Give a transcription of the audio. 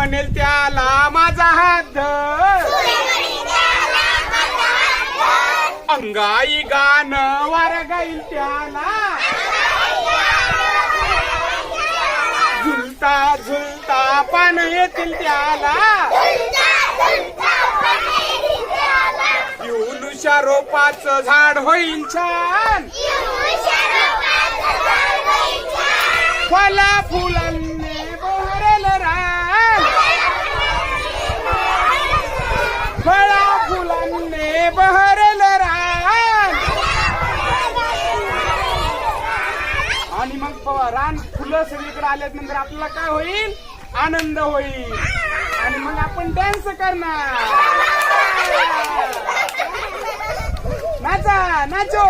म्हणेल त्याला माझा हात धर, अंगाई गाणं वार गाईल त्याला, झुलता झुलता पान येतील त्याला, युनुष्या रोपाचं झाड होईल छान, फला फुलांनी बहरेल रान, फळा फुलांनी बहरेल रान. आणि मग रान फुलं सगळीकडे आल्यात नंतर आपल्याला काय होईल, आनंद होईल आणि मग आपण डान्स करणार. नाचा नाचो.